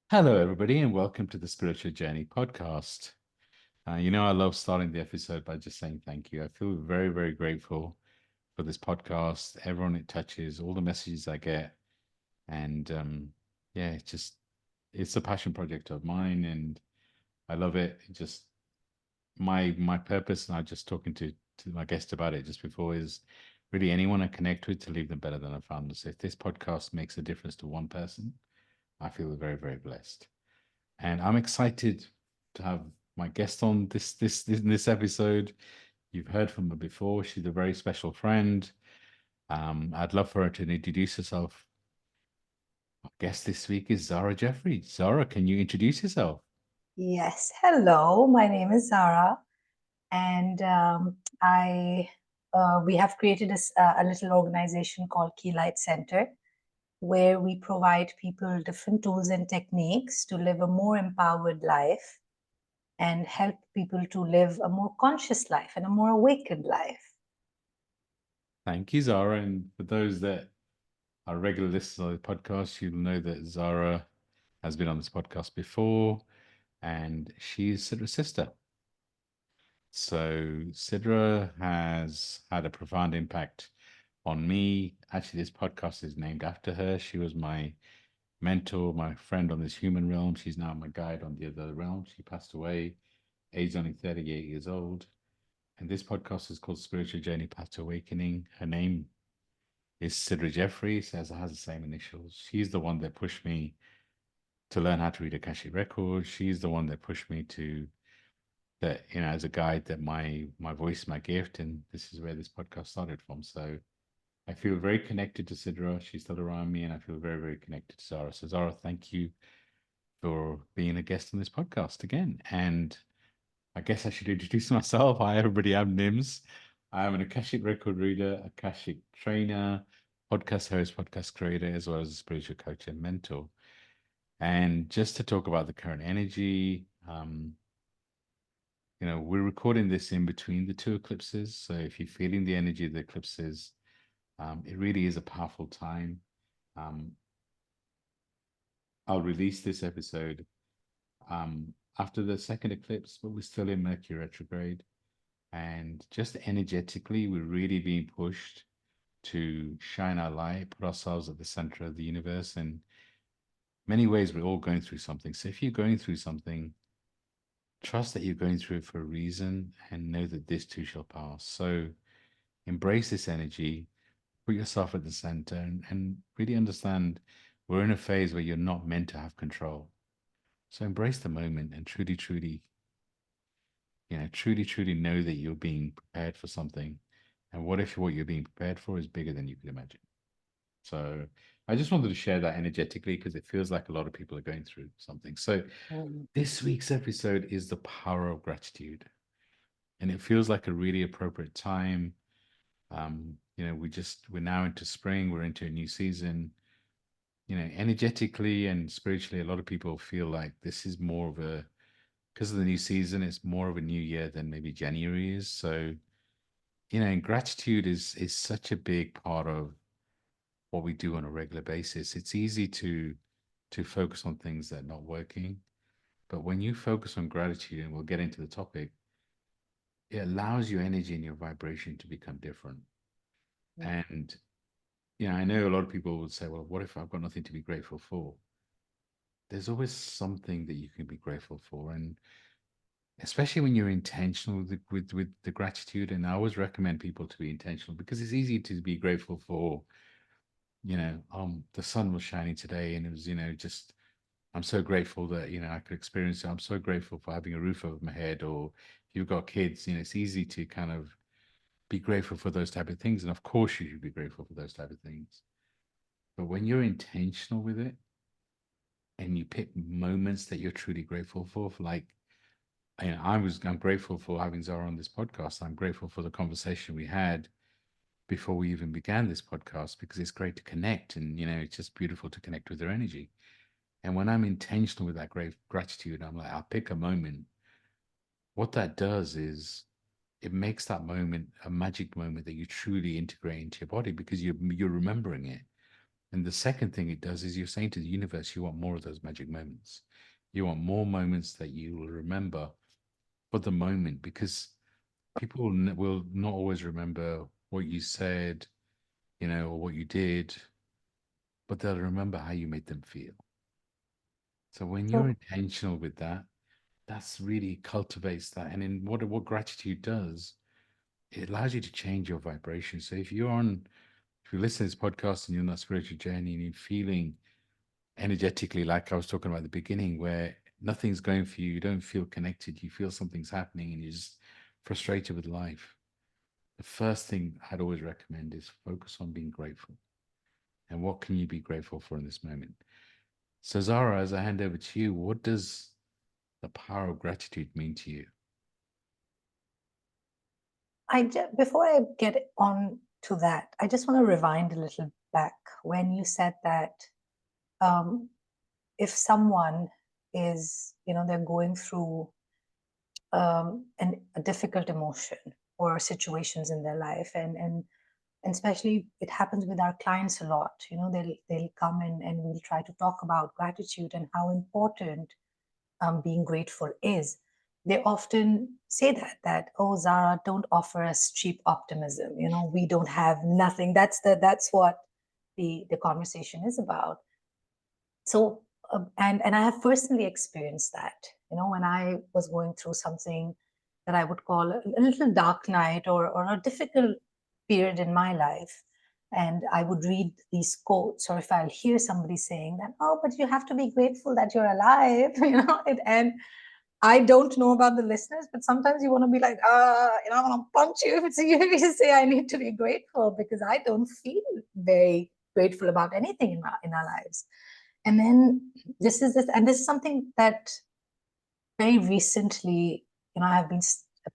Hello, everybody, and welcome to the Spiritual Journey podcast. I love starting the episode by just saying thank you. I feel very, very grateful for this podcast, everyone it touches, all the messages I get. And yeah, it's a passion project of mine, and I love it. Just my purpose, and I was just talking to my guest about it just before, is really anyone I connect with to leave them better than I found them. So if this podcast makes a difference to one person, I feel very, very blessed. And I'm excited to have my guest on this episode. You've heard from her before. She's a very special friend. I'd love for her to introduce herself. Our guest this week is Zara Jafri. Zara, can you introduce yourself? Yes, hello. My name is Zara, and I we have created a little organization called Key Light Center, where we provide people different tools and techniques to live a more empowered life and help people to live a more conscious life and a more awakened life. Thank you, Zara. And for those that are regular listeners of the podcast, you'll know that Zara has been on this podcast before, and she's Sidra's sister. So Sidra has had a profound impact on me. Actually, this podcast is named after her. She was my mentor, my friend on this human realm. She's now my guide on the other realm. She passed away, age only 38 years old. And this podcast is called Spiritual Journey Path to Awakening. Her name is Sidra Jeffrey, says it has the same initials. She's the one that pushed me to learn how to read Akashic records. She's the one that pushed me to that, as a guide, that my voice, my gift, and this is where this podcast started from. So I feel very connected to Sidra. She's still around me, and I feel very, very connected to Zara. So Zara, thank you for being a guest on this podcast again. And I guess I should introduce myself. Hi, everybody. I'm Nims. I'm an Akashic record reader, Akashic trainer, podcast host, podcast creator, as well as a spiritual coach and mentor. And just to talk about the current energy, we're recording this in between the two eclipses. So if you're feeling the energy of the eclipses, it really is a powerful time. Um, I'll release this episode after the second eclipse, but we're still in Mercury retrograde. And just energetically, we're really being pushed to shine our light, put ourselves at the center of the universe. In many ways, we're all going through something. So if you're going through something, trust that you're going through it for a reason and know that this too shall pass. So embrace this energy, put yourself at the center, and really understand we're in a phase where you're not meant to have control. So embrace the moment and truly, truly, truly, truly know that you're being prepared for something. And what if what you're being prepared for is bigger than you could imagine? So I just wanted to share that energetically because it feels like a lot of people are going through something. So Mm. this week's episode is the power of gratitude. And it feels like a really appropriate time. We're now into spring, we're into a new season. Energetically and spiritually, a lot of people feel like this is more of a, because of the new season, it's more of a new year than maybe January is. So, and gratitude is such a big part of what we do on a regular basis. It's easy to focus on things that are not working, but when you focus on gratitude, and we'll get into the topic, it allows your energy and your vibration to become different. And I know a lot of people would say, well, what if I've got nothing to be grateful for? There's always something that you can be grateful for. And especially when you're intentional with the gratitude. And I always recommend people to be intentional because it's easy to be grateful for, the sun was shining today and it was, just I'm so grateful that, I could experience it. I'm so grateful for having a roof over my head. Or if you've got kids, it's easy to kind of be grateful for those type of things. And of course you should be grateful for those type of things. But when you're intentional with it and you pick moments that you're truly grateful for like, I'm grateful for having Zara on this podcast. I'm grateful for the conversation we had before we even began this podcast because it's great to connect and it's just beautiful to connect with their energy. And when I'm intentional with that great gratitude, I'm like, I'll pick a moment. What that does is it makes that moment a magic moment that you truly integrate into your body because you're remembering it. And the second thing it does is you're saying to the universe, you want more of those magic moments. You want more moments that you will remember for the moment, because people will not always remember what you said, or what you did, but they'll remember how you made them feel. So when you're So intentional with that, that's really cultivates that. And in what gratitude does, it allows you to change your vibration. So if you listen to this podcast and you're on that spiritual journey and you're feeling energetically, like I was talking about at the beginning, where nothing's going for you, you don't feel connected, you feel something's happening and you're just frustrated with life, the first thing I'd always recommend is focus on being grateful. And what can you be grateful for in this moment? So, Zara, as I hand over to you, what does the power of gratitude mean to you? before I get on to that, I just want to rewind a little back when you said that um, if someone is, they're going through a difficult emotion or situations in their life, and especially it happens with our clients a lot. They'll come in and we'll try to talk about gratitude and how important being grateful is. They often say that, oh, Zara, don't offer us cheap optimism. We don't have nothing. That's what the conversation is about. So and I have personally experienced that. When I was going through something that I would call a little dark night, or a difficult period in my life, and I would read these quotes, or if I'll hear somebody saying that, oh, but you have to be grateful that you're alive, and I don't know about the listeners, but sometimes you want to be like, I want to punch you if you say I need to be grateful, because I don't feel very grateful about anything in our lives. And then this is something that very recently, I have been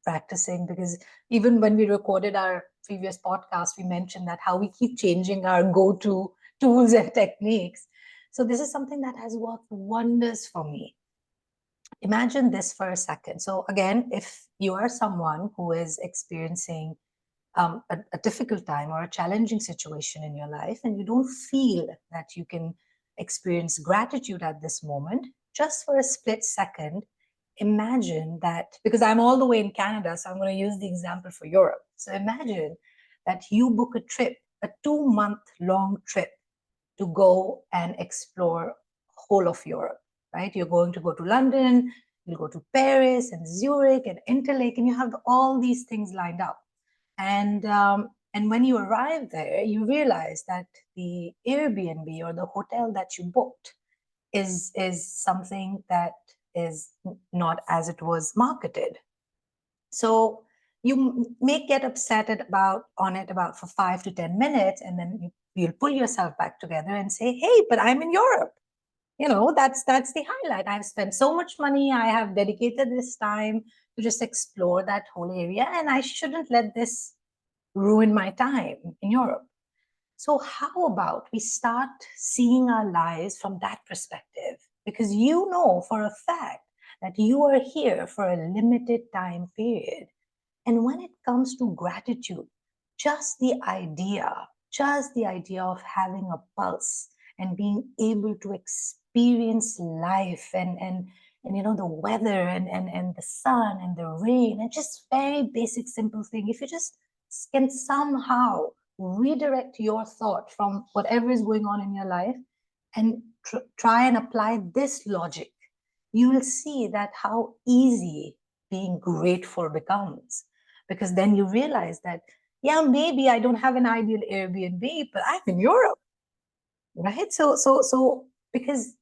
practicing, because even when we recorded our previous podcast, we mentioned that how we keep changing our go-to tools and techniques. So this is something that has worked wonders for me. Imagine this for a second. So again, if you are someone who is experiencing a difficult time or a challenging situation in your life, and you don't feel that you can experience gratitude at this moment, just for a split second, imagine that, because I'm all the way in Canada, so I'm going to use the example for Europe. So imagine that you book a trip, a 2-month long trip, to go and explore whole of Europe, right? You're going to go to London, you'll go to Paris and Zurich and Interlake, and you have all these things lined up. And when you arrive there, you realize that the Airbnb or the hotel that you booked is something that is not as it was marketed. So you may get upset about for 5 to 10 minutes, and then you'll pull yourself back together and say, hey, but I'm in Europe. That's the highlight. I've spent so much money. I have dedicated this time to just explore that whole area, and I shouldn't let this ruin my time in Europe. So how about we start seeing our lives from that perspective? Because you know for a fact that you are here for a limited time period. And when it comes to gratitude, just the idea of having a pulse and being able to experience life, and the weather, and the sun and the rain, and just very basic simple thing, if you just can somehow redirect your thought from whatever is going on in your life, and try and apply this logic, you will see that how easy being grateful becomes. Because then you realize that, yeah, maybe I don't have an ideal Airbnb, but I'm in Europe, right? So because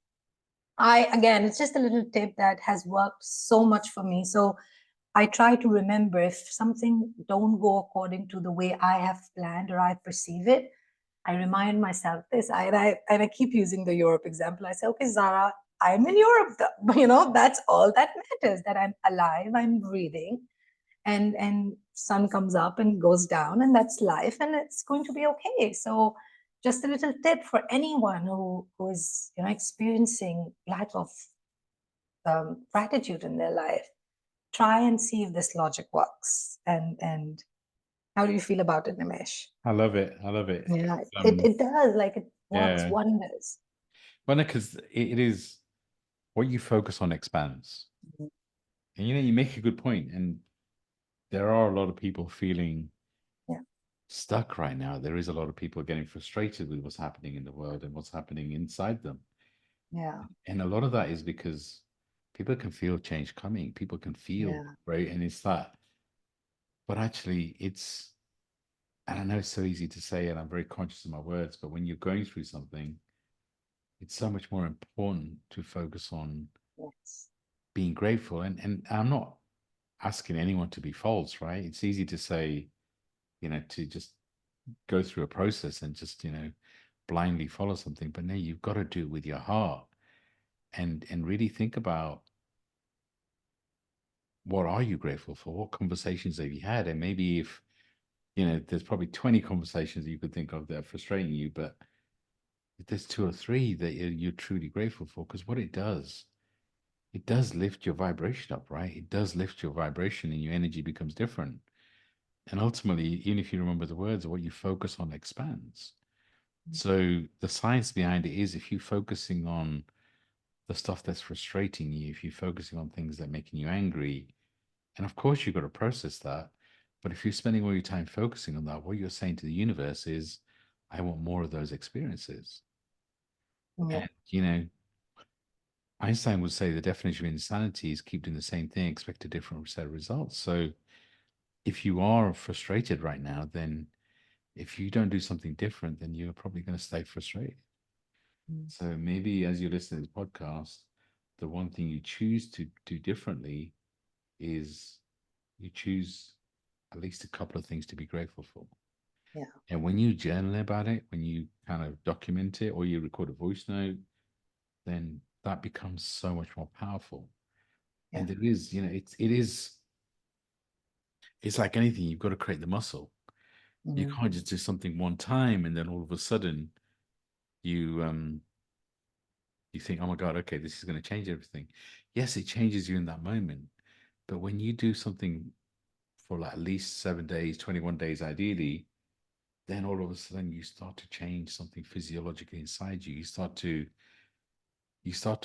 again, it's just a little tip that has worked so much for me. So I try to remember, if something don't go according to the way I have planned or I perceive it, I remind myself this. And I keep using the Europe example. I say, okay, Zara, I'm in Europe. That's all that matters, that I'm alive, I'm breathing, and sun comes up and goes down, and that's life, and it's going to be okay. So just a little tip for anyone who is experiencing lack of gratitude in their life. Try and see if this logic works. And how do you feel about it, Nimesh? I love it. I love it. Yeah, it does. Like, works Yeah. wonders. Well, no, because it is what you focus on expands. Mhm. And you make a good point. And there are a lot of people feeling Yeah, stuck right now. There is a lot of people getting frustrated with what's happening in the world and what's happening inside them. yeah, And a lot of that is because people can feel change coming. People can feel, yeah, right? And it's that. But actually, and I know it's so easy to say, and I'm very conscious of my words, but when you're going through something, it's so much more important to focus on yes, being grateful. And I'm not asking anyone to be false, right? It's easy to say, to just go through a process and just, blindly follow something. But no, you've got to do it with your heart and really think about what are you grateful for? What conversations have you had? And maybe if, there's probably 20 conversations that you could think of that are frustrating you, but if there's two or three that you're truly grateful for, because what it does lift your vibration up, right? It does lift your vibration and your energy becomes different. And ultimately, even if you remember the words, what you focus on expands. So the science behind it is if you're focusing on the stuff that's frustrating you, if you're focusing on things that are making you angry, and of course you've got to process that. But if you're spending all your time focusing on that, what you're saying to the universe is, I want more of those experiences. yeah, And, Einstein would say the definition of insanity is keep doing the same thing, expect a different set of results. So if you are frustrated right now, then if you don't do something different, then you're probably going to stay frustrated. mm, So maybe as you listen to this podcast, the one thing you choose to do differently is you choose at least a couple of things to be grateful for. yeah, And when you journal about it, when you kind of document it or you record a voice note, then that becomes so much more powerful. yeah, And there is, it's like anything, you've got to create the muscle. You mm, can't just do something one time and then all of a sudden you you think, oh my God, okay, this is going to change everything. Yes, it changes you in that moment. But when you do something for like at least 7 days, 21 days ideally, then all of a sudden you start to change something physiologically inside you. You start to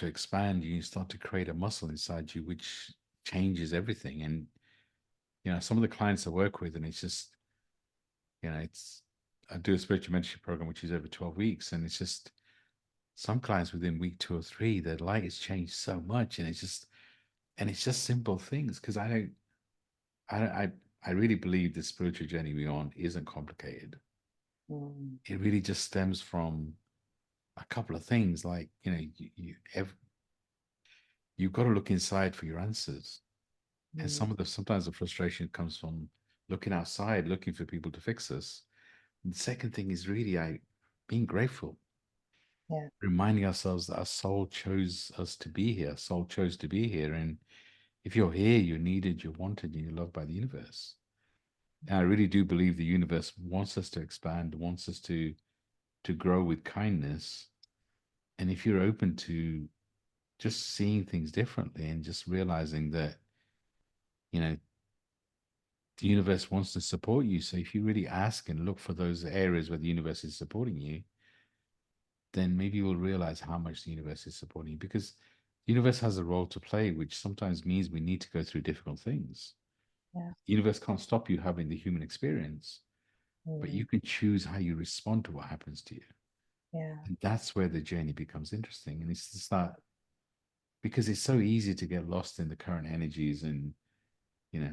expand, you start to create a muscle inside you, which changes everything. And some of the clients I work with, and it's just, it's I do a spiritual mentorship program which is over 12 weeks, and it's just some clients within week 2 or 3, their light has changed so much, and it's just simple things because I don't I really believe the spiritual journey we're on isn't complicated. mm, It really just stems from a couple of things like you've got to look inside for your answers. And mm, sometimes the frustration comes from looking outside, looking for people to fix us. And the second thing is really being grateful, yeah, reminding ourselves that our soul chose us to be here. Our soul chose to be here. And if you're here, you're needed, you're wanted, and you're loved by the universe. And I really do believe the universe wants us to expand, wants us to grow with kindness. And if you're open to just seeing things differently and just realizing that, you know, the universe wants to support you. So if you really ask and look for those areas where the universe is supporting you, then maybe you will realize how much the universe is supporting you because the universe has a role to play, which sometimes means we need to go through difficult things. yeah, The universe can't stop you having the human experience, but you mm, can choose how you respond to what happens to you. yeah, And that's where the journey becomes interesting. And it's just that because it's so easy to get lost in the current energies and,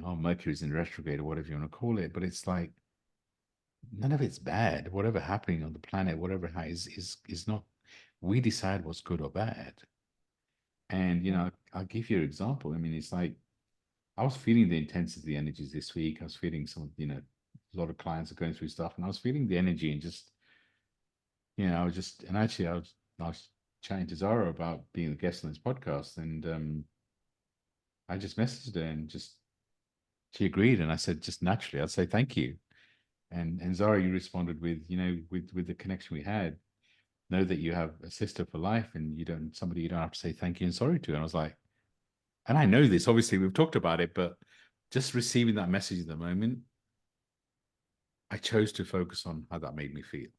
oh, Mercury's in retrograde or whatever you want to call it. But it's like, none of it's bad. Whatever happening on the planet, whatever is not. We decide what's good or bad. And mm, I'll give you an example. I mean, it's like I was feeling the intensity of the energies this week. I was feeling a lot of clients are going through stuff, and I was feeling the energy and just, I was just, and actually, I was chatting to Zara about being a guest on this podcast, and I just messaged her and just she agreed, and I said just naturally, I'd say thank you. And Zara, you responded with, with the connection we had, know that you have a sister for life and somebody you don't have to say thank you and sorry to. And I was like, and I know this, obviously we've talked about it, but just receiving that message at the moment, I chose to focus on how that made me feel.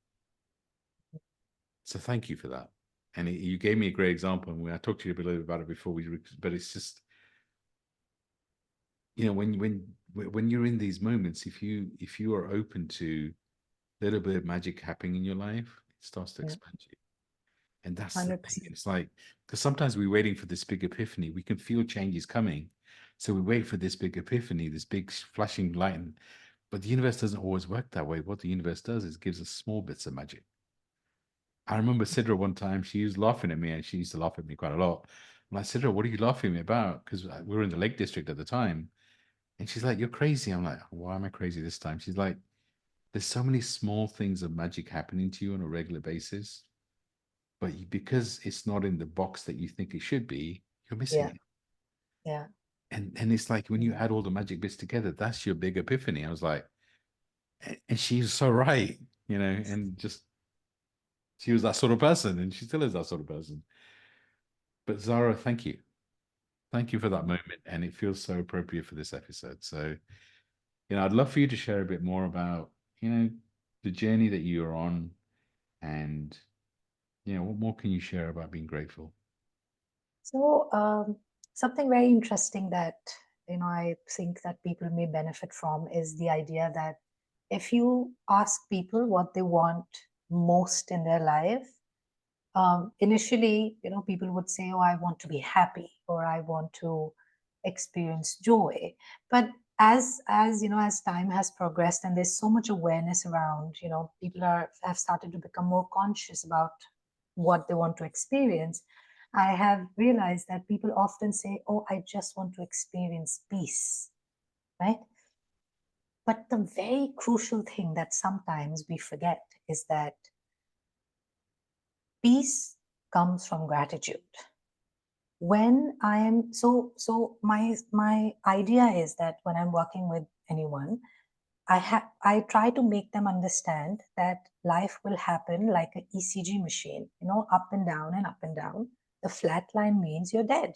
So thank you for that. And you gave me a great example, and I talked to you a little bit about it before but it's just, when you're in these moments, if you are open to a little bit of magic happening in your life, it starts to Yeah, expand you. And that's the thing. 100%. It's like, because sometimes we're waiting for this big epiphany. We can feel changes coming. So we wait for this big epiphany, this big flashing light. But the universe doesn't always work that way. What the universe does is gives us small bits of magic. I remember Sidra one time, she was laughing at me, and she used to laugh at me quite a lot. I'm like, Sidra, what are you laughing at me about? Because we were in the Lake District at the time. And she's like, you're crazy. I'm like, why am I crazy this time? She's like, there's so many small things of magic happening to you on a regular basis, but because it's not in the box that you think it should be, you're missing Yeah, it. yeah. And it's like when you Mm. add all the magic bits together, that's your big epiphany. I was like, and she's so right, and just she was that sort of person, and she still is that sort of person. But Zara, thank you. Thank you for that moment. And it feels so appropriate for this episode. So, I'd love for you to share a bit more about, the journey that you're on, and, what more can you share about being grateful? So, something very interesting that I think that people may benefit from is the idea that if you ask people what they want most in their life, initially, people would say, "Oh, I want to be happy," or "I want to experience joy." But as time has progressed and there's so much awareness around, people have started to become more conscious about what they want to experience. I have realized that people often say, "Oh, I just want to experience peace," right? But the very crucial thing that sometimes we forget is that peace comes from gratitude. When I am my idea is that when I'm working with anyone, I try to make them understand that life will happen like an ECG machine, up and down and up and down. The flat line means you're dead.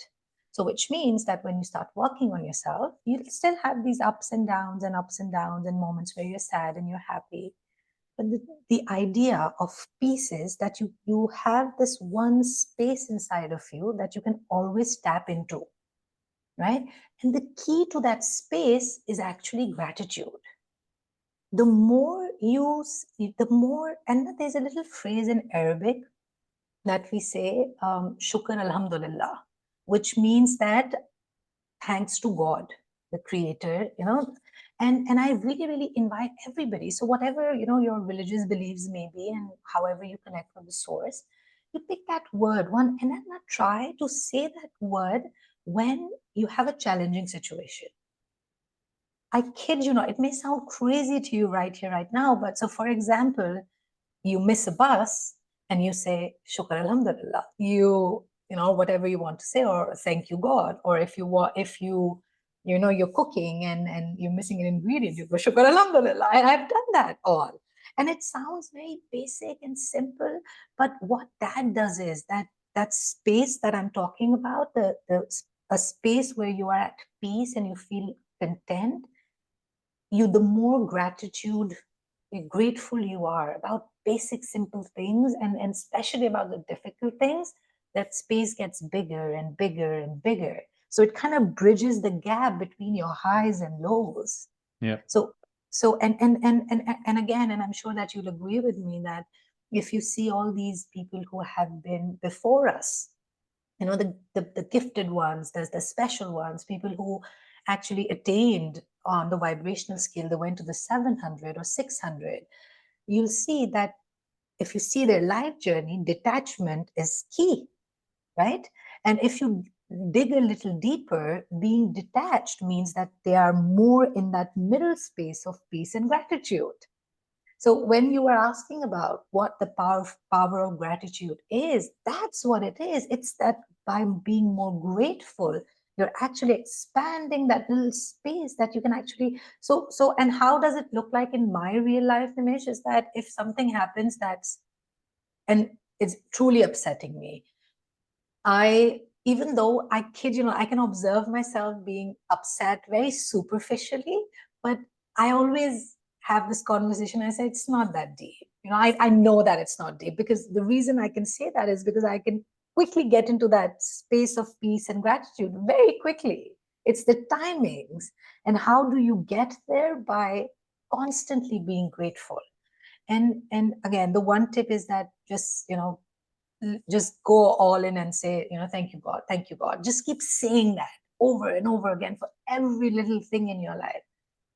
So which means that when you start working on yourself, you'll still have these ups and downs and ups and downs and moments where you're sad and you're happy. But the idea of peace is that you have this one space inside of you that you can always tap into, right? And the key to that space is actually gratitude. The more you, the more, and there's a little phrase in Arabic that we say, shukr alhamdulillah, which means that thanks to God, the creator, and I really, really invite everybody. So whatever, your religious beliefs may be and however you connect with the source, you pick that word one and then try to say that word when you have a challenging situation. I kid you not, it may sound crazy to you right here, right now, but so for example, you miss a bus and you say shukr alhamdulillah, whatever you want to say, or thank you God, or if you're cooking and you're missing an ingredient, you go shukr alhamdulillah. And I've done that all, and it sounds very basic and simple, but what that does is that space that I'm talking about, the a space where you are at peace and you feel content, the more grateful you are about basic simple things, and especially about the difficult things, that space gets bigger and bigger and bigger. So it kind of bridges the gap between your highs and lows. Yeah. So and again, and I'm sure that you'll agree with me, that if you see all these people who have been before us, the gifted ones, there's the special ones, people who actually attained on the vibrational scale, they went to the 700 or 600, you'll see that if you see their life journey, detachment is key, right? And if you dig a little deeper, being detached means that they are more in that middle space of peace and gratitude. So when you are asking about what the power of gratitude is, that's what it is. It's that by being more grateful, you're actually expanding that little space that you can actually. And how does it look like in my real life image? Is that if something happens and it's truly upsetting me, even though I kid I can observe myself being upset very superficially, but I always have this conversation. I say, it's not that deep. I know that it's not deep, because the reason I can say that is because I can quickly get into that space of peace and gratitude very quickly. It's the timings. And how do you get there? By constantly being grateful. And again, the one tip is that just go all in and say, thank you, God, thank you, God. Just keep saying that over and over again for every little thing in your life.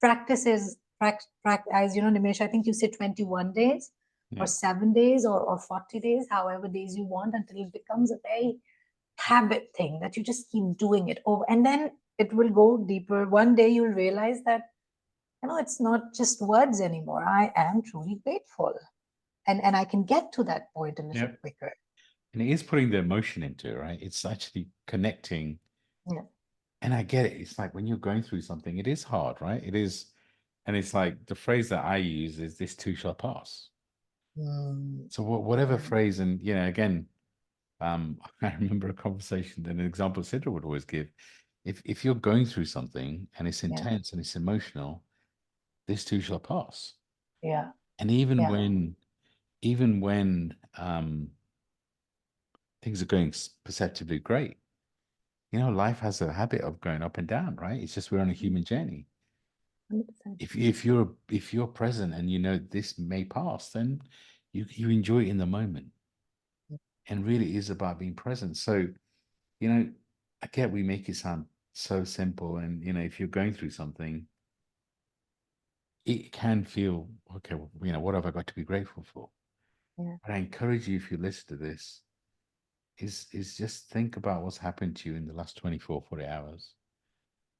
Practice is, as Nimesh, I think you said 21 days or Yeah. 7 days or 40 days, however days you want, until it becomes a very habit thing that you just keep doing it over. And then it will go deeper. One day you'll realize that, it's not just words anymore. I am truly grateful. And I can get to that point a little Yeah. quicker. And it is putting the emotion into it, right? It's actually connecting. Yeah. And I get it. It's like when you're going through something, it is hard, right? It is. And it's like the phrase that I use is this too shall pass. Mm, So whatever yeah. phrase, and again, I remember a conversation that an example Sidra would always give. If you're going through something and it's Yeah. intense and it's emotional, this too shall pass. Yeah. And Yeah. even when things are going perceptibly great, life has a habit of going up and down, right? It's just we're on a human journey. 100%. If you're present and this may pass, then you enjoy it in the moment. And really is about being present. So, you know, I get we make it sound so simple. And, if you're going through something, it can feel, okay, well, what have I got to be grateful for? Yeah. But I encourage you, if you listen to this, is just think about what's happened to you in the last 24, 40 hours.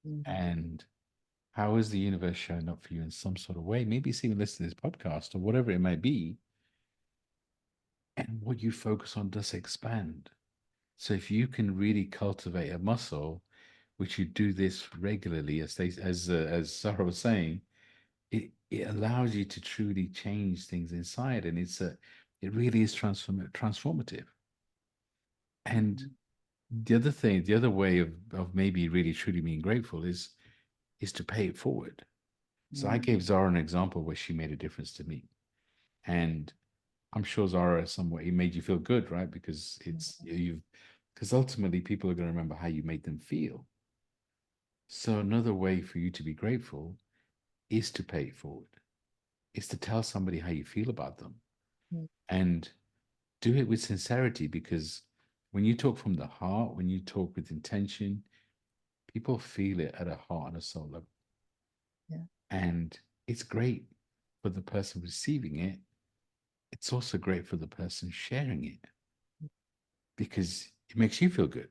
Mm, And how is the universe showing up for you in some sort of way? Maybe it's even listen to this podcast or whatever it may be. And what you focus on does expand. So if you can really cultivate a muscle, which you do this regularly, as Sarah was saying, it allows you to truly change things inside, and it really is transformative. And mm, the other way of maybe really truly being grateful is to pay it forward. So I yeah. gave Zara an example where she made a difference to me, and I'm sure Zara, some way, it made you feel good, right? Because because ultimately people are going to remember how you made them feel. So another way for you to be grateful is to pay it forward, is to tell somebody how you feel about them, Mm, and do it with sincerity, because when you talk from the heart, when you talk with intention, people feel it at a heart and a soul level. yeah. And it's great for the person receiving it. It's also great for the person sharing it because it makes you feel good.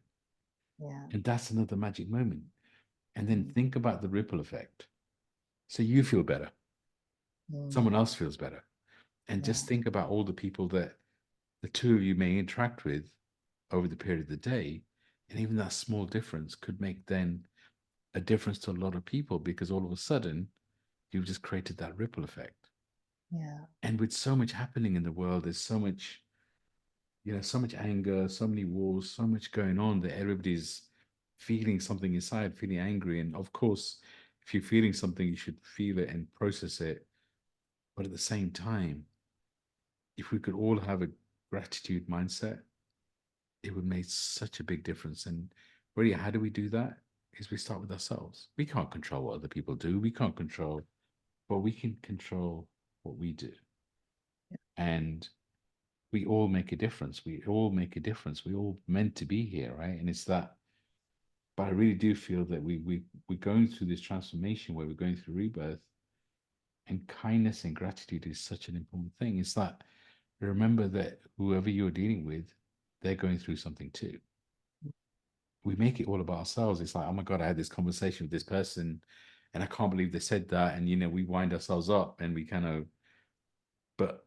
Yeah. And that's another magic moment. And then Mm, think about the ripple effect. So you feel better, mm, someone else feels better. And yeah. just think about all the people that the two of you may interact with over the period of the day. And even that small difference could make then a difference to a lot of people, because all of a sudden you've just created that ripple effect. Yeah. And with so much happening in the world, there's so much anger, so many wars, so much going on that everybody's feeling something inside, feeling angry. And of course, if you're feeling something, you should feel it and process it. But at the same time, if we could all have a gratitude mindset, it would make such a big difference. And really, how do we do that? Is we start with ourselves. We can't control what other people do. We can't control, but we can control what we do. And we all make a difference. We all make a difference. We all meant to be here, right? And it's that. But I really do feel that we're going through this transformation where we're going through rebirth, and kindness and gratitude is such an important thing. It's that remember that whoever you're dealing with, they're going through something too. We make it all about ourselves. It's like, oh my God, I had this conversation with this person and I can't believe they said that. And, we wind ourselves up and we kind of, but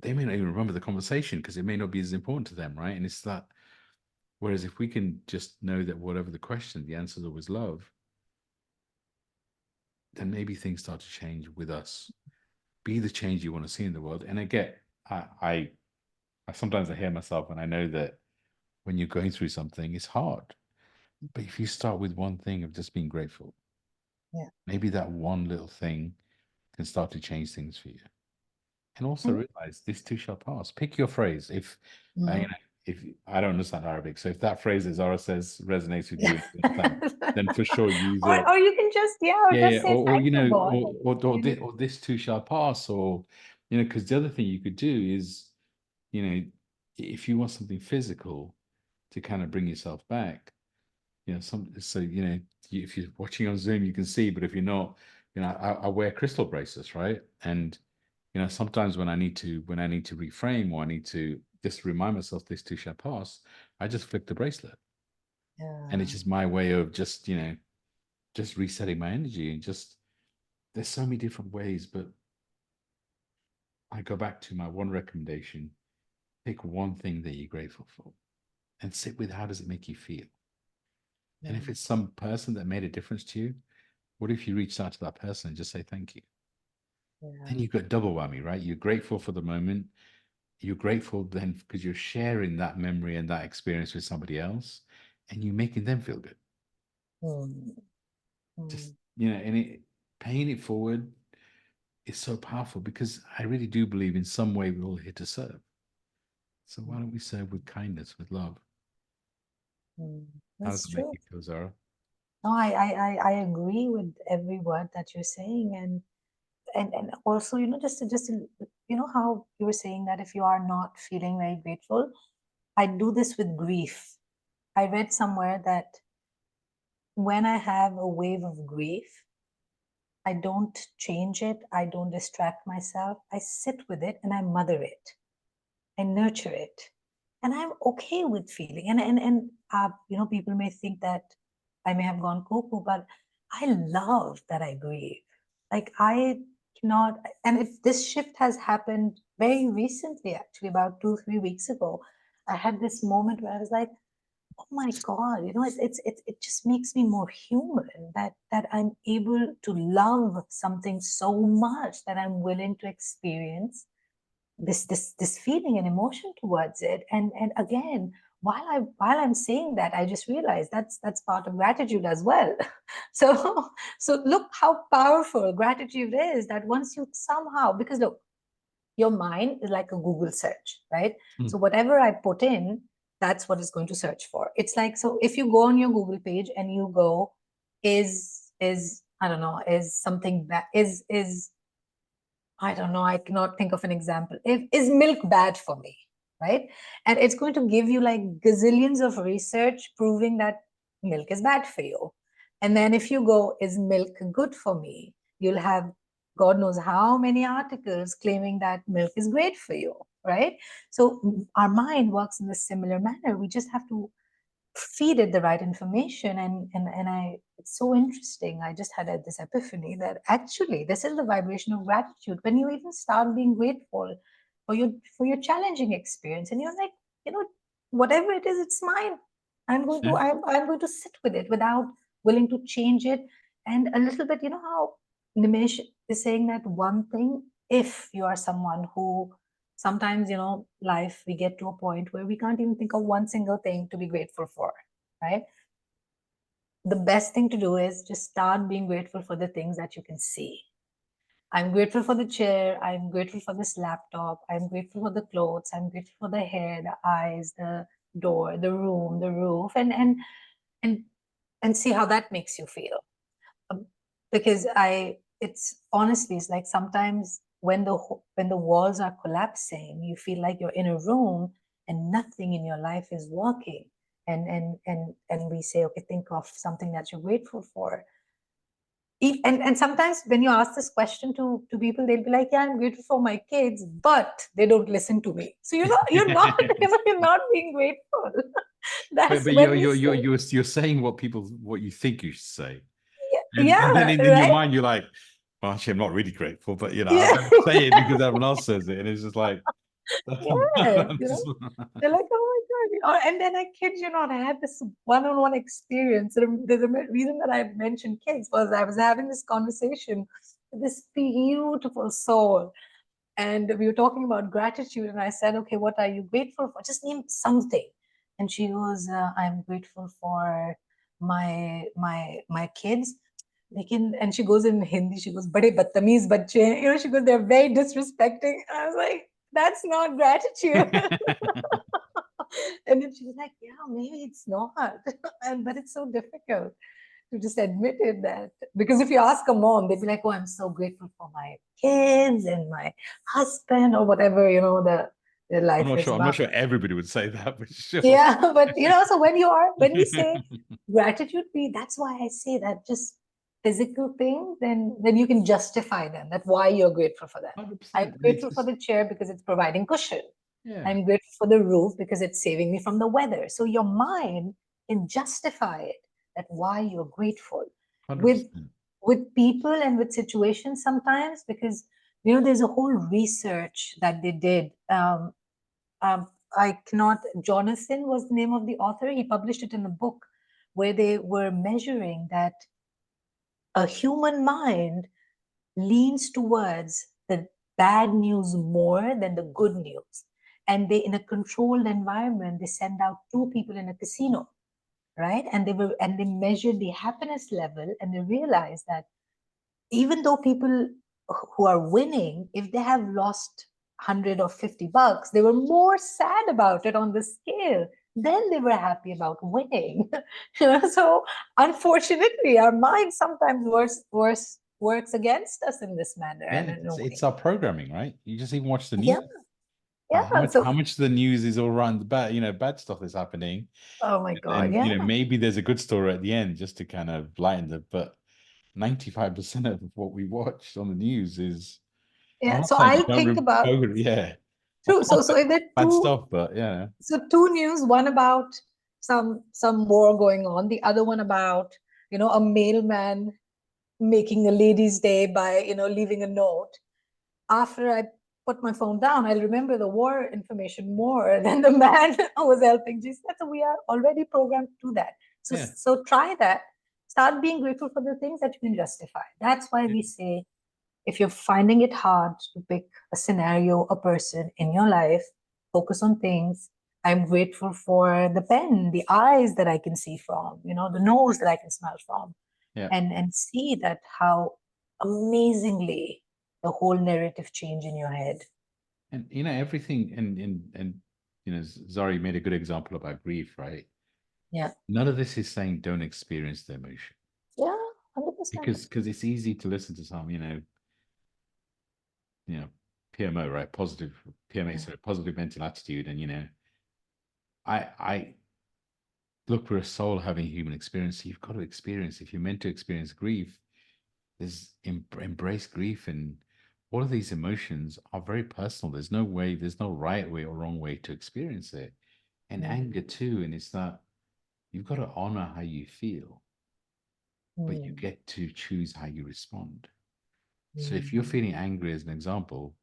they may not even remember the conversation because it may not be as important to them, right? And it's that, whereas if we can just know that whatever the question, the answer is always love, then maybe things start to change with us. Be the change you want to see in the world. And I get, I sometimes I hear myself and I know that when you're going through something, it's hard. But if you start with one thing of just being grateful, Yeah. maybe that one little thing can start to change things for you. And also And realize this too shall pass. Pick your phrase. If you mm. know, if I don't understand Arabic, so if that phrase that Zara says resonates with you, you understand, then for sure use it. Or you can just, yeah, or Yeah, just yeah. say Or thank you, God. or this too shall pass, or because the other thing you could do is, you know, if you want something physical to kind of bring yourself back, so if you're watching on Zoom, you can see, but if you're not, I wear crystal bracelets, right? And sometimes when I need to reframe, or I need to just remind myself this too shall pass, I just flick the bracelet, and it's Yeah. just my way of just resetting my energy. And just there's so many different ways, but I go back to my one recommendation: pick one thing that you're grateful for, and sit with how does it make you feel. And if Mm. it's some person that made a difference to you, what if you reached out to that person and just say thank you? Yeah. Then you've got double whammy, right? You're grateful for the moment. You're grateful then because you're sharing that memory and that experience with somebody else, and you're making them feel good. Mm. Just, Mm. and paying it forward is so powerful, because I really do believe in some way we're all here to serve. So why don't we serve with kindness, with love? Mm. How does That's it make true. you feel, Zara? No, I agree with every word that you're saying, and also, just to, how you were saying that if you are not feeling very grateful, I do this with grief. I read somewhere that when I have a wave of grief, I don't change it, I don't distract myself. I sit with it and I mother it. I nurture it. And I'm okay with feeling. And people may think that I may have gone cuckoo, but I love that I grieve. Like I cannot, and if this shift has happened very recently, actually about 2, 3 weeks ago, I had this moment where I was like, oh my God, it just makes me more human that I'm able to love something so much that I'm willing to experience this feeling and emotion towards it. And again, while I'm saying that, I just realized that's part of gratitude as well. so so look how powerful gratitude is, that once you somehow, because look, your mind is like a Google search, right? Mm. So whatever I put in, that's what it's going to search for. It's like, so if you go on your Google page and you go, is I don't know, is something that is I don't know, I cannot think of an example. Is milk bad for me? Right? And it's going to give you like gazillions of research proving that milk is bad for you. And then if you go, is milk good for me? You'll have God knows how many articles claiming that milk is great for you, right? So our mind works in a similar manner. We just have to feed it the right information. And it's so interesting. I just had this epiphany that actually this is the vibration of gratitude. When you even start being grateful for your challenging experience, and you're like, you know whatever it is, it's mine. Yeah. I'm going to sit with it without willing to change it. And a little bit, how Nimesh is saying that one thing, if you are someone who sometimes, life, we get to a point where we can't even think of one single thing to be grateful for, right? The best thing to do is just start being grateful for the things that you can see. I'm grateful for the chair. I'm grateful for this laptop. I'm grateful for the clothes. I'm grateful for the hair, the eyes, the door, the room, the roof, and and see how that makes you feel. Um, because it's honestly, it's like sometimes when the walls are collapsing, you feel like you're in a room and nothing in your life is working. And we say, okay, think of something that you're grateful for. And sometimes when you ask this question to people, they'll be like, yeah, I'm grateful for my kids, but they don't listen to me. So you're not you're not being grateful. but That's but when we say, you're saying what you think you should say. And then yeah, in your right, mind, you're like, well, actually, I'm not really grateful, but I yeah. better say it because everyone else says it. And it's just like, Yes, I'm just, they're like, oh my God. And then I kid you not, I had this one-on-one experience. The reason that I mentioned kids was I was having this conversation with this beautiful soul. And we were talking about gratitude. And I said, okay, what are you grateful for? Just name something. And she goes, I'm grateful for my kids. and she goes in Hindi, she goes, "Bade badtameez bacche hain." She goes, "They're very disrespecting." And I was like, that's not gratitude. And then she was like, "Yeah, maybe it's not." But it's so difficult to just admit it, that because if you ask a mom, they'd be like, "Oh, I'm so grateful for my kids and my husband," or whatever, their life is I'm not about. sure everybody would say that, but sure. Yeah, but so when we say gratitude, that's why I say that just physical things, then you can justify them. That why you're grateful for that. I'm 100%. And it's grateful for just, the chair because it's providing cushion. yeah, I'm grateful for the roof because it's saving me from the weather. So your mind can justify it, that why you're grateful, with 100%. people and with situations sometimes, because there's a whole research that they did. Um, I cannot, Jonathan was the name of the author. He published it in a book where they were measuring that a human mind leans towards the bad news more than the good news. And they, in a controlled environment, they send out two people in a casino, right? And they measured the happiness level, and they realized that even though people who are winning, if they have lost 100 or $50, they were more sad about it on the scale than they were happy about winning. So unfortunately, our mind sometimes works against us in this manner Yeah, and in a it's way. our programming, right? You just even watch the news. Yeah, Like yeah. how So, much of the news is all around the bad, bad stuff that's happening. oh my God, And yeah, maybe there's a good story at the end just to kind of lighten it, but 95% of what we watch on the news is, I'm yeah. not So saying I'll don't think about, focus, yeah. Of true. course, So if there are bad stuff, but yeah. two news, one about some war going on, the other one about a mailman making a lady's day by leaving a note. After I put my phone down, I'll remember the war information more than the man who was helping. Just so we are already programmed to do that. So Yeah. try that. Start being grateful for the things that you can justify. That's why we say, if you're finding it hard to pick a scenario, a person in your life, focus on things. I'm grateful for the pen, the eyes that I can see from, the nose that I can smell from, Yeah. and see that how amazingly the whole narrative change in your head. And everything, and Zari made a good example about grief, right? Yeah. None of this is saying don't experience the emotion, Yeah, 100%. because it's easy to listen to some, PMO, right? Positive PMA, Yeah. so positive mental attitude. And I look, for a soul having human experience. You've got to experience. If you're meant to experience grief, there's embrace grief, and all of these emotions are very personal. There's no right way or wrong way to experience it. And Mm, anger too. And it's that you've got to honor how you feel, but you mm, get to choose how you respond. So if mm, you're feeling angry, as an example,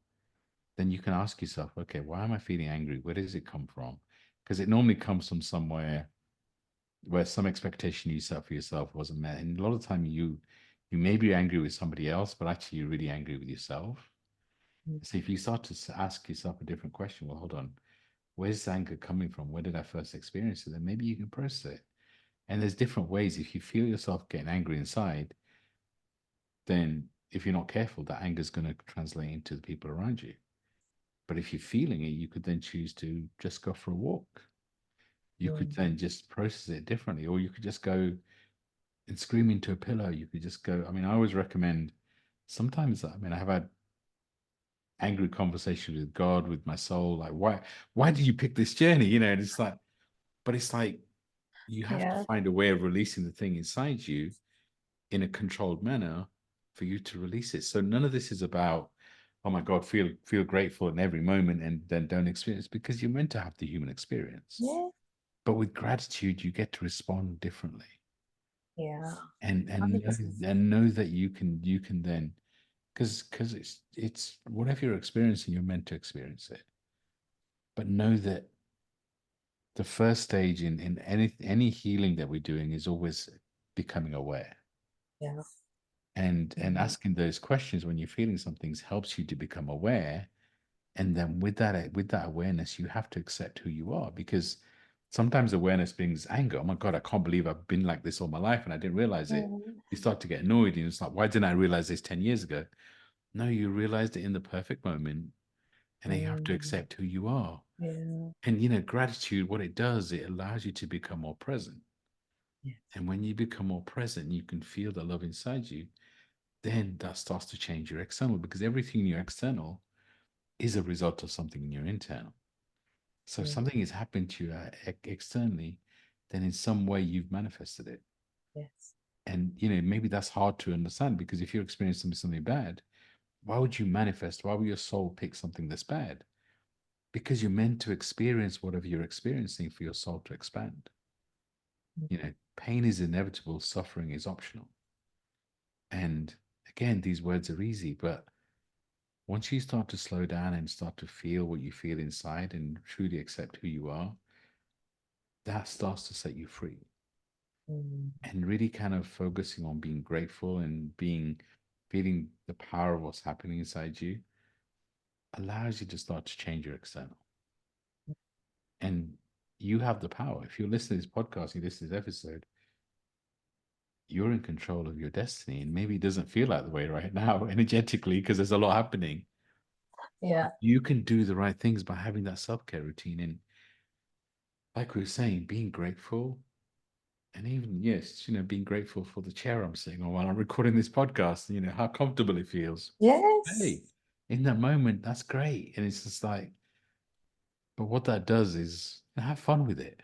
then you can ask yourself, okay, why am I feeling angry? Where does it come from? Because it normally comes from somewhere where some expectation you set for yourself wasn't met. And a lot of the time you may be angry with somebody else, but actually you're really angry with yourself. mm, So if you start to ask yourself a different question, well, hold on, where's anger coming from? Where did I first experience it? Then maybe you can process it. And there's different ways. If you feel yourself getting angry inside, then if you're not careful, that anger is going to translate into the people around you. But if you're feeling it, you could then choose to just go for a walk. You could mm. then just process it differently, or you could just go and scream into a pillow. You could just go. I mean, I always recommend, sometimes, I mean, I have had angry conversations with God, with my soul, like, why did you pick this journey? And it's like, but it's like, you have to Yeah. find a way of releasing the thing inside you in a controlled manner for you to release it. So none of this is about, oh my God, feel grateful in every moment and then don't experience, because you're meant to have the human experience. Yeah. But with gratitude, you get to respond differently. Yeah. And 100%. know that you can then, because it's whatever you're experiencing, you're meant to experience it. But know that the first stage in any healing that we're doing is always becoming aware. Yeah. And Mm, asking those questions when you're feeling some things helps you to become aware. And then with that awareness, you have to accept who you are, because Sometimes awareness brings anger. Oh my God, I can't believe I've been like this all my life and I didn't realize it. Mm, You start to get annoyed and it's like, why didn't I realize this 10 years ago? No, you realized it in the perfect moment, and then you have to mm, accept who you are. yeah. And, gratitude, what it does, it allows you to become more present. Yes. And when you become more present, you can feel the love inside you. Then that starts to change your external, because everything in your external is a result of something in your internal. So if Mm, something has happened to you externally, then in some way you've manifested it. yes. And maybe that's hard to understand, because if you're experiencing something bad, why would you manifest? Why would your soul pick something that's bad? Because you're meant to experience whatever you're experiencing for your soul to expand. Mm, Pain is inevitable, suffering is optional. And again, these words are easy, but once you start to slow down and start to feel what you feel inside and truly accept who you are, that starts to set you free. mm, And really kind of focusing on being grateful and feeling the power of what's happening inside you allows you to start to change your external. And you have the power. If you're listening to this podcast, you listen to this episode, you're in control of your destiny. And maybe it doesn't feel that way right now, energetically, because there's a lot happening. yeah. You can do the right things by having that self-care routine. And like we were saying, being grateful, and even, yes, being grateful for the chair I'm sitting on while I'm recording this podcast, how comfortable it feels. Yes. Hey, in that moment, that's great. And it's just like, but what that does is have fun with it.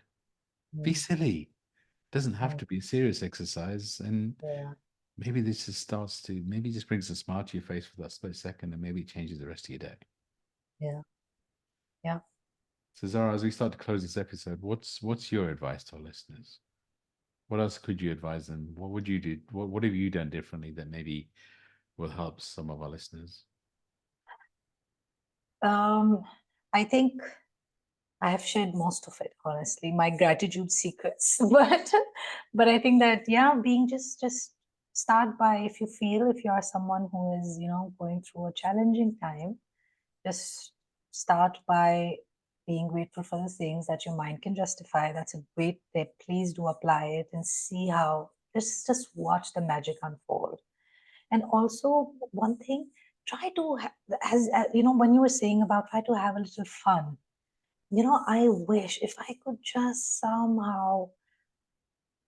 Be Mm, silly. It doesn't have mm, to be a serious exercise. And yeah. maybe this just starts to, maybe just brings a smile to your face for that split second, and maybe it changes the rest of your day. Yeah. Yeah. So Zara, as we start to close this episode, what's your advice to our listeners? What else could you advise them? What would you do? What have you done differently that maybe will help some of our listeners? Um, I think I have shared most of it, honestly, my gratitude secrets. But I think that, yeah, being just start by, if you feel, if you are someone who is, going through a challenging time, just start by being grateful for the things that your mind can justify. That's a great tip. Please do apply it and see how, just watch the magic unfold. And also one thing, try to as when you were saying about try to have a little fun. I wish if I could just somehow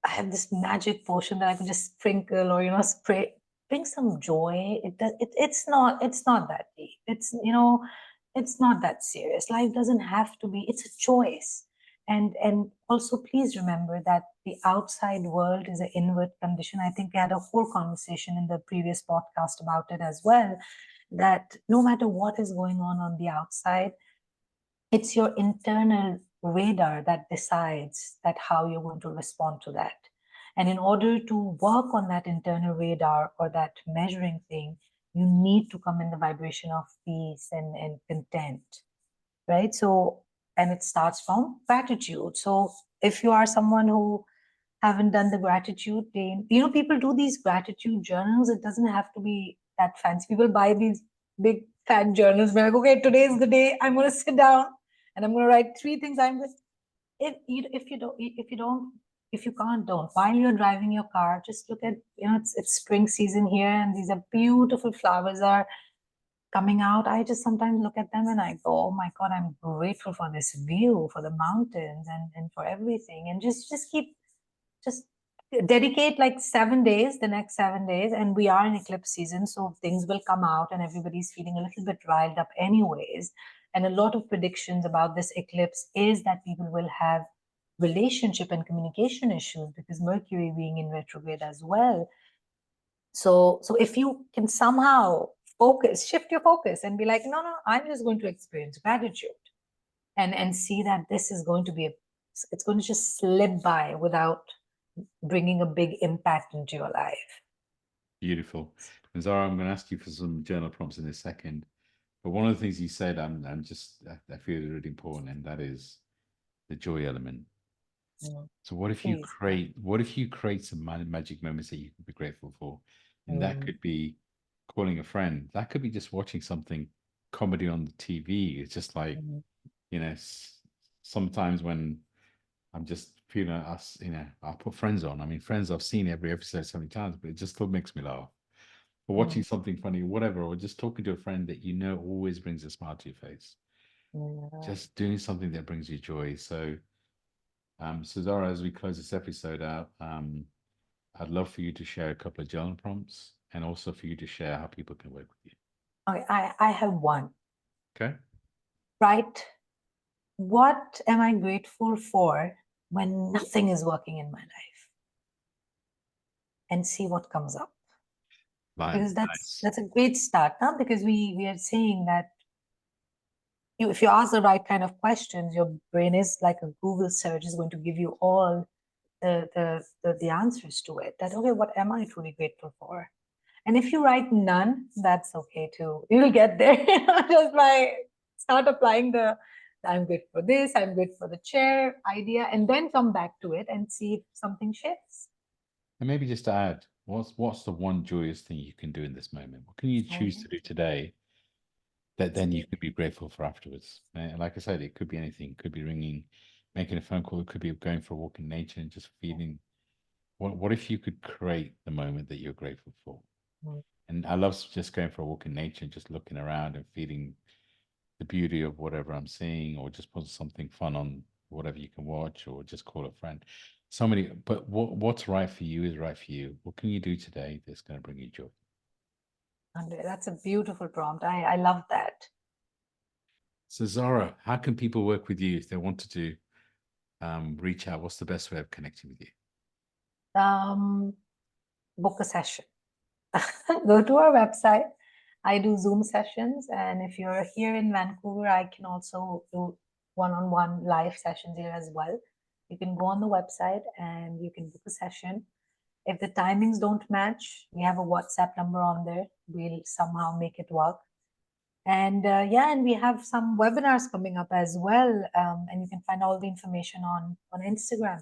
I have this magic potion that I could just sprinkle or spray, bring some joy. It does. It's not that deep. It's not that serious. Life doesn't have to be. It's a choice. And also please remember that the outside world is an inward condition. I think we had a whole conversation in the previous podcast about it as well. That no matter what is going on the outside, it's your internal radar that decides that how you're going to respond to that. And in order to work on that internal radar or that measuring thing, you need to come in the vibration of peace and content, right? So, and it starts from gratitude. So if you are someone who haven't done the gratitude day, people do these gratitude journals. It doesn't have to be that fancy. People buy these big fat journals. We're like, okay, today is the day I'm going to sit down and I'm going to write three things I'm going. If you can't, don't. While you're driving your car, just look at, it's spring season here, and these are beautiful flowers are coming out. I just sometimes look at them and I go, oh my God, I'm grateful for this view, for the mountains and for everything. And just keep, just dedicate like 7 days, the next 7 days. And we are in eclipse season, so things will come out and everybody's feeling a little bit riled up anyways. And a lot of predictions about this eclipse is that people will have relationship and communication issues because Mercury being in retrograde as well. So if you can somehow shift your focus and be like, no, no, I'm just going to experience gratitude and see that this is going to be it's going to just slip by without bringing a big impact into your life. Beautiful. And Zara, I'm going to ask you for some journal prompts in a second. But one of the things you said, I feel is really important, and that is the joy element. Mm, So please. what if you create some magic moments that you can be grateful for? And that Mm, could be calling a friend. That could be just watching something comedy on the TV. It's just like, mm, sometimes when I'm just feeling us, I'll put Friends on. I mean, Friends, I've seen every episode so many times, but it just still makes me laugh. Or watching Mm, something funny, whatever, or just talking to a friend that always brings a smile to your face. yeah. Just doing something that brings you joy. So Zara, as we close this episode out, I'd love for you to share a couple of journal prompts and also for you to share how people can work with you. Okay, I have one. Okay. Right. What am I grateful for when nothing is working in my life? And see what comes up. Because Nice. that's a great start, huh? Because we are saying that if you ask the right kind of questions, your brain is like a Google search is going to give you all the answers to it. That okay, what am I truly grateful for? And if you write none, that's okay too. You'll get there just by start applying the I'm grateful for this, I'm grateful for the chair idea, and then come back to it and see if something shifts. And maybe just to add, what's the one joyous thing you can do in this moment? What can you Oh choose yeah, to do today that that's then you great. could be grateful for afterwards? And like I said, it could be anything. It could be ringing, making a phone call. It could be going for a walk in nature and just feeling. What if you could create the moment that you're grateful for? Mm, And I love just going for a walk in nature and just looking around and feeling the beauty of whatever I'm seeing, or just put something fun on whatever you can watch, or just call a friend. So many, but what's right for you is right for you. What can you do today that's going to bring you joy? and that's a beautiful prompt. I love that. So Zara, how can people work with you if they wanted to reach out? What's the best way of connecting with you? Um, Book a session. Go to our website. I do Zoom sessions, and if you're here in Vancouver, I can also do one-on-one live sessions here as well. You can go on the website and you can book a session. If the timings don't match, we have a WhatsApp number on there. We'll somehow make it work. And yeah, and we have some webinars coming up as well. And you can find all the information on Instagram.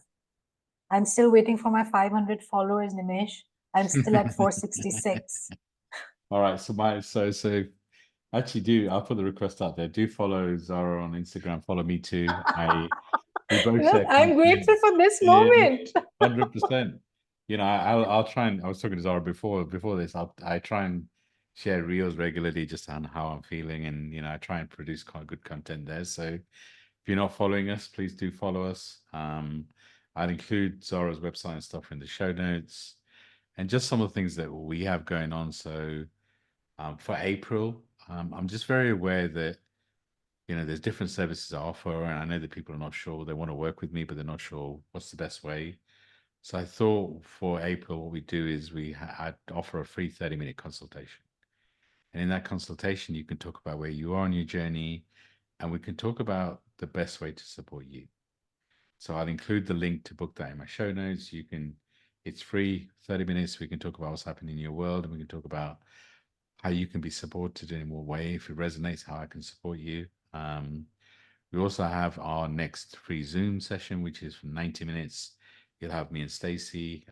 I'm still waiting for my 500 followers, Nimesh. I'm still at 466. All right, so actually do I'll put the request out there. Do follow Zara on Instagram. Follow me too. We both Look, share I'm content. grateful for this Yeah, moment. 100%. I'll try and I was talking to Zara before this. I try and share reels regularly just on how I'm feeling, and I try and produce quite good content there. So if you're not following us, please do follow us. I'll include Zara's website and stuff in the show notes, and just some of the things that we have going on. So for April, I'm just very aware that there's different services I offer, and I know that people are not sure they want to work with me, but they're not sure what's the best way. So I thought for April, what we do is I'd offer a free 30-minute consultation. And in that consultation, you can talk about where you are on your journey, and we can talk about the best way to support you. So I'll include the link to book that in my show notes. It's free, 30 minutes. We can talk about what's happening in your world, and we can talk about how you can be supported in what way. If it resonates, how I can support you. We also have our next free Zoom session, which is for 90 minutes. You'll have me and Stacy.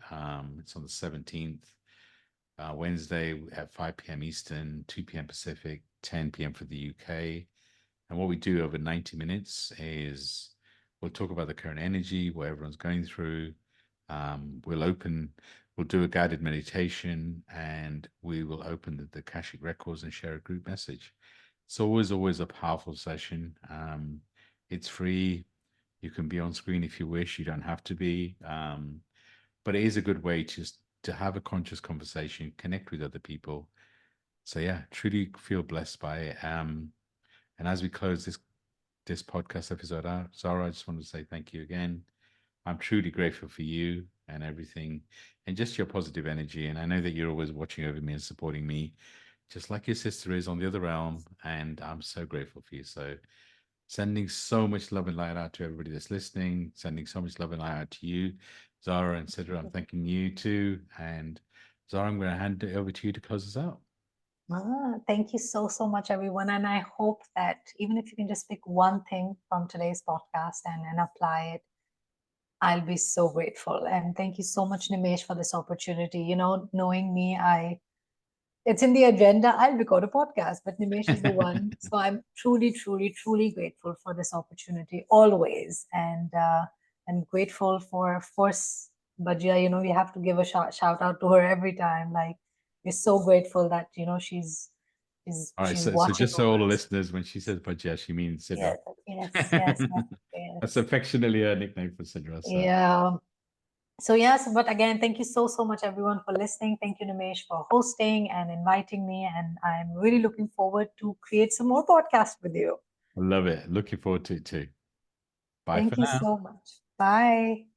It's on the 17th, Wednesday at 5 p.m. Eastern, 2 p.m. Pacific, 10 p.m. for the UK. And what we do over 90 minutes is we'll talk about the current energy, what everyone's going through. We'll do a guided meditation, and we will open the Akashic records and share a group message. It's always a powerful session. It's free. You can be on screen if you wish. You don't have to be. But it is a good way to have a conscious conversation, connect with other people. So yeah, truly feel blessed by it. And as we close this podcast episode out, Zara, I just want to say thank you again. I'm truly grateful for you and everything, and just your positive energy. And I know that you're always watching over me and supporting me, just like your sister is on the other realm. And I'm so grateful for you. So sending so much love and light out to everybody that's listening, sending so much love and light out to you, Zara and Sidra. I'm thanking you too. And Zara, I'm going to hand it over to you to close us out. Thank you so, so much, everyone. And I hope that even if you can just pick one thing from today's podcast and apply it, I'll be so grateful. And thank you so much, Nimesh, for this opportunity. Knowing me, it's in the agenda. I'll record a podcast, but Nimesh is the one. So I'm truly, truly, truly grateful for this opportunity always. And and grateful for, of course, Bajia. You know, we have to give a shout out to her every time. Like, we're so grateful that, you know, she's All right, she's so watching just so all over the us. listeners, when she says Bajia, she means Sidra. Yes, yes, yes, yes, That's yes. affectionately a nickname for Sidra. So Yeah. So yes, but again, thank you so much everyone for listening. Thank you, Nimesh, for hosting and inviting me. And I'm really looking forward to create some more podcasts with you. I love it. Looking forward to it too. Bye for Thank you now. so much. Bye.